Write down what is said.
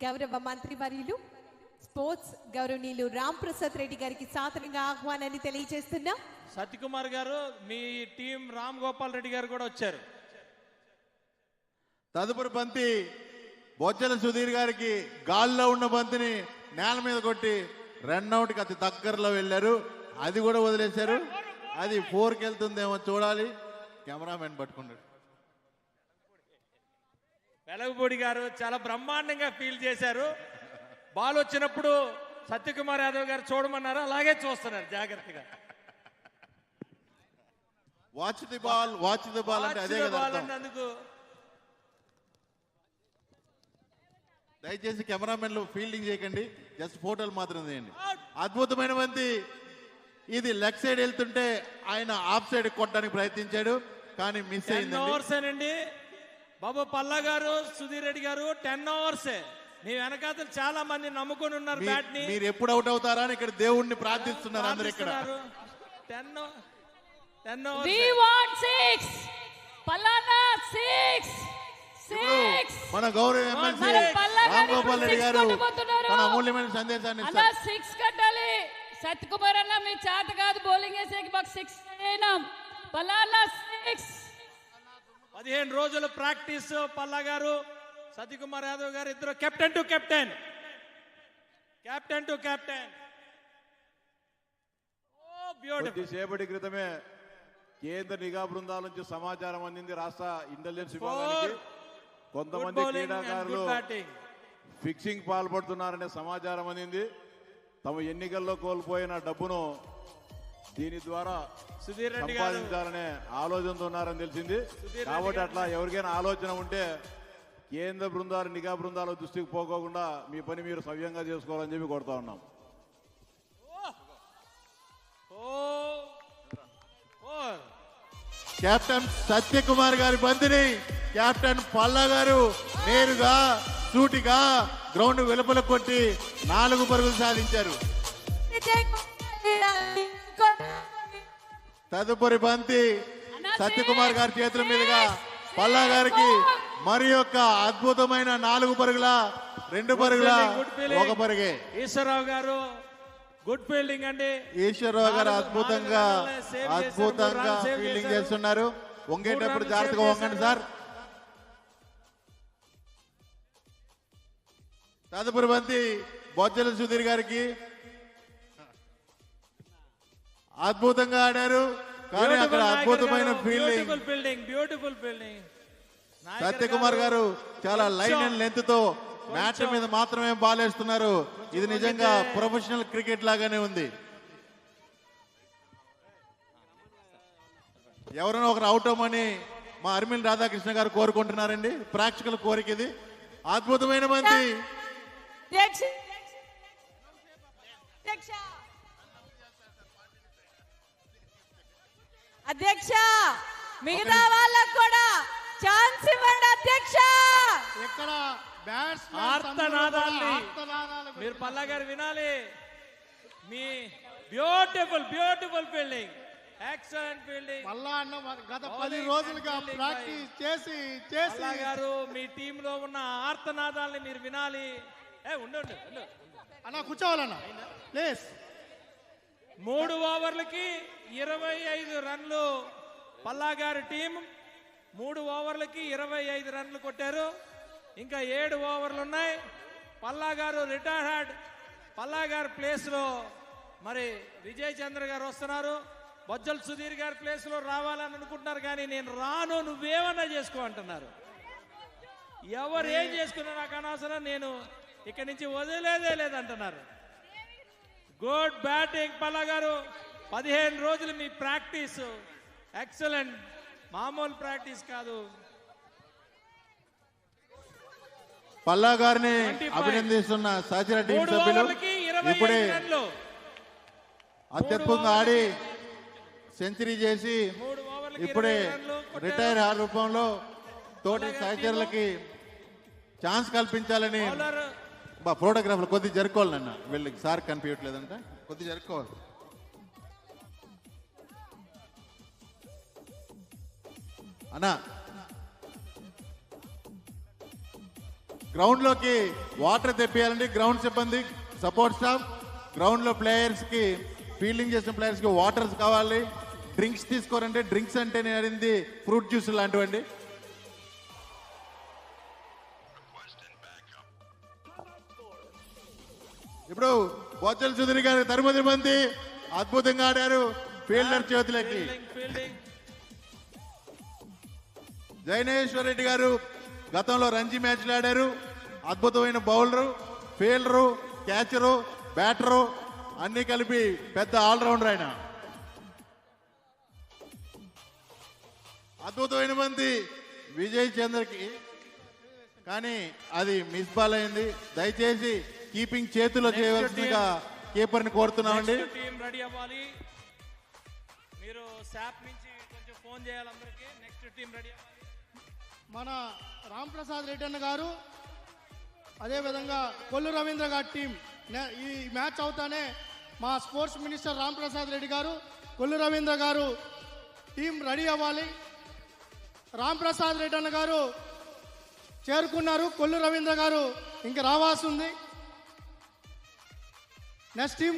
గౌరవ మంత్రివర్యులు స్పోర్ట్స్ గౌరవనీయులు రామ్ ప్రసాద్ రెడ్డి గారికి సాదరంగా ఆహ్వానాన్ని తెలియజేస్తున్నాం. సత్యకుమార్ గారు, మీ టీం రామ్ గోపాల్ రెడ్డి గారు కూడా వచ్చారు. తదుపరి బంతి బొజ్జల సుధీర్ గారికి గాల్లో ఉన్న బంతిని నేల మీద కొట్టి రన్అట్కి అతి దగ్గరలో వెళ్ళారు. అది కూడా వదిలేశారు. అది 4కి వెళ్తుందేమో చూడాలి. కెమెరామెన్ పట్టుకున్నాడు. వెలగపూడి గారు చాలా బ్రహ్మాండంగా ఫీల్ చేశారు. బాల్ వచ్చినప్పుడు సత్యకుమార్ యాదవ్ గారు చూడమన్నారు, అలాగే చూస్తున్నారు జాగ్రత్తగా. వాచ్ ది బాల్ అంటే అదే కదా అర్థం. అందుకు దయచేసి కెమెరామెన్లు ఫీల్డింగ్ చేయకండి, జస్ట్ ఫోటోలు మాత్రం తీయండి. అద్భుతమైన బంతి. ఇది లెగ్ సైడ్ వెళ్తుంటే ఆయన ఆఫ్ సైడ్ కొట్టడానికి ప్రయత్నించాడు, కానీ మిస్ అయింది. బాబు పల్లా గారు, సుధీర్ రెడ్డి గారు 10 ఓవర్స్. మీ వెనకాతలు చాలా మంది నమ్ముకొని ఉన్నారు బ్యాట్ ని. మీరు ఎప్పుడు అవుట్ అవుతారా అని ఇక్కడ దేవుణ్ణి ప్రార్థిస్తున్నారు అందరు. ఇక్కడ 10 మన గౌరవ ఎమ్మెల్సీ రామ్ గోపాల్ రెడ్డి గారు తన అమూల్యమైన సందేశాన్ని ఇస్తారు. 6 కట్టాలి. సత్యకుమార్ అన్న మీ చేత కాదు బౌలింగ్ వేసేకి మాకు 6 అయినాం. పలానా 6. 15 రోజుల ప్రాక్టీస్. పల్లా గారు, సత్యకుమార్ యాదవ్ గారు ఇద్దరు కెప్టెన్ టు కెప్టెన్. కొద్దిసేపటి క్రితమే కేంద్ర నిఘా బృందాల నుంచి సమాచారం అందింది రాష్ట్ర ఇంటెలిజెన్స్ విభాగానికి. కొంతమంది క్రీడాకారులు ఫిక్సింగ్ పాల్పడుతున్నారనే సమాచారం అందింది. తమ ఎన్నికల్లో కోల్పోయిన డబ్బును దీని ద్వారా సంపాదించాలనే ఆలోచనతో ఉన్నారని తెలిసింది. కాబట్టి అట్లా ఎవరికైనా ఆలోచన ఉంటే కేంద్ర బృందాలు, నిఘా బృందాల దృష్టికి పోకోకుండా మీ పని మీరు సవ్యంగా చేసుకోవాలని చెప్పి కోరుతా ఉన్నాం. కెప్టెన్ సత్యకుమార్ గారి బంతిని కెప్టెన్ పల్లా గారు నేరుగా సూటిగా గ్రౌండ్ వెలుపల కొట్టి 4 పరుగులు సాధించారు. తదుపరి బంతి సత్యకుమార్ గారి చేతుల మీదుగా పల్లా గారికి మరి యొక్క అద్భుతమైన 4 పరుగుల 2 పరుగుల 1 పరుగే. ఈశ్వరరావు గారు గుడ్ ఫీల్డింగ్ అండి. ఈశ్వరరావు గారు అద్భుతంగా ఫీల్డింగ్ చేస్తున్నారు. వంగేటప్పుడు జాగ్రత్తగా వంగండి సార్. తదుపరి బంతి బొజ్జల సుధీర్ గారికి అద్భుతంగా ఆడారు, కానీ అక్కడ అద్భుతమైన బ్యూటిఫుల్ ఫీల్డింగ్. సత్యకుమార్ గారు చాలా లైన్ అండ్ లెంత్ తో మ్యాచ్ మీద మాత్రమే బాల్ వేస్తున్నారు. ఇది నిజంగా ప్రొఫెషనల్ క్రికెట్ లాగానే ఉంది. ఎవరైనా ఒకరు అవుట్ అవ్వమని మా అర్మిల్ రాధాకృష్ణ గారు కోరుకుంటున్నారండి. ప్రేక్షకుల కోరిక ఇది. అద్భుతమైన బంతి. అధ్యక్ష, మిగతా వాళ్ళకు కూడా ఛాన్స్ ఇవ్వండి అధ్యక్ష. ఇక్కడ మీరు పల్లా గారు వినాలి. మీ beautiful fielding, excellent fielding. Palla అన్న గత 10 రోజులుగా ప్రాక్టీస్ చేసి పల్లా గారు మీ టీమ్ లో ఉన్న ఆర్తనాదాలని మీరు వినాలి. ఉండు అన్న, కూర్చోవాలన్నా ప్లీజ్. 3 ఓవర్లకి 25 రన్లు పల్లా గారి టీం. 3 ఓవర్లకి 25 రన్లు కొట్టారు. ఇంకా 7 ఓవర్లు ఉన్నాయి. పల్లా గారు రిటైర్డ్. పల్లా గారి ప్లేస్ లో మరి విజయ్ చంద్ర గారు వస్తున్నారు. బొజ్జల సుధీర్ గారి ప్లేస్ లో రావాలని అనుకుంటున్నారు, కానీ నేను రాను, నువ్వేమన్నా చేసుకో అంటున్నారు. ఎవరు ఏం చేసుకున్నా నాకు అనవసరం, నేను ఇక్కడి నుంచి వదిలేదే లేదంటున్నారు. గుడ్ బ్యాటింగ్ పల్లా గారు. 15 రోజులు మీ ప్రాక్టీస్ ఎక్సలెంట్, మామూలు ప్రాక్టీస్ కాదు. పల్లా గారిని అభినందిస్తున్న సహచర టీం సభ్యులు ఇప్పుడే అత్యద్భుతంగా ఆడి సెంచరీ చేసి ఇప్పుడే రిటైర్ రూపంలో తోటి సహచరులకి ఛాన్స్ కల్పించాలని ఫోటోగ్రాఫర్లు కొద్ది జరుపుకోవాలి. నన్ను వీళ్ళకి సార్ కనిపించట్లేదంట, కొద్ది జరుపుకోవాలి. అన్నా గ్రౌండ్ లోకి వాటర్ తెప్పియాలండి. గ్రౌండ్ సిబ్బంది, సపోర్ట్ స్టాఫ్, గ్రౌండ్ లో ప్లేయర్స్ కి, ఫీల్డింగ్ చేసిన ప్లేయర్స్ కి వాటర్స్ కావాలి. డ్రింక్స్ తీసుకోరంటే, డ్రింక్స్ అంటే నేను అడిగింది ఫ్రూట్ జ్యూస్ లాంటివండి. ఇప్పుడు బొజ్జల సుధీర్ గారు తరుమతి మంది అద్భుతంగా ఆడారు. ఫీల్డర్ చేతులకి ఫీల్డింగ్ జైనేశ్వర్ రెడ్డి గారు గతంలో రంజీ మ్యాచ్లు ఆడారు. అద్భుతమైన బౌలరు, ఫీల్డరు, క్యాచరు, బ్యాటరు అన్ని కలిపి పెద్ద ఆల్రౌండర్ ఆయన. అద్భుతమైన మంది విజయ్ చంద్రకి, కానీ అది మిస్ బాల్ అయింది. దయచేసి కీపింగ్ చేతిలో చేయవలసిందిగా కీపర్ని కోరుతున్నామండి. టీం రెడీ అవ్వాలి. మీరు శాప్ నుంచి కొంచెం ఫోన్ చేయాలి అందరికి. నెక్స్ట్ టీం రెడీ అవ్వాలి. మన రామ్ ప్రసాద్ రెడ్డి అన్న గారు, అదేవిధంగా కొల్లు రవీంద్ర గారి టీం ఈ మ్యాచ్ అవుతానే మా స్పోర్ట్స్ మినిస్టర్ రామ్ ప్రసాద్ రెడ్డి గారు, కొల్లు రవీంద్ర గారు టీం రెడీ అవ్వాలి. రామ్ ప్రసాద్ రెడ్డి అన్న గారు చేరుకున్నారు. కొల్లు రవీంద్ర గారు ఇంకా రావాల్సి ఉంది. Next team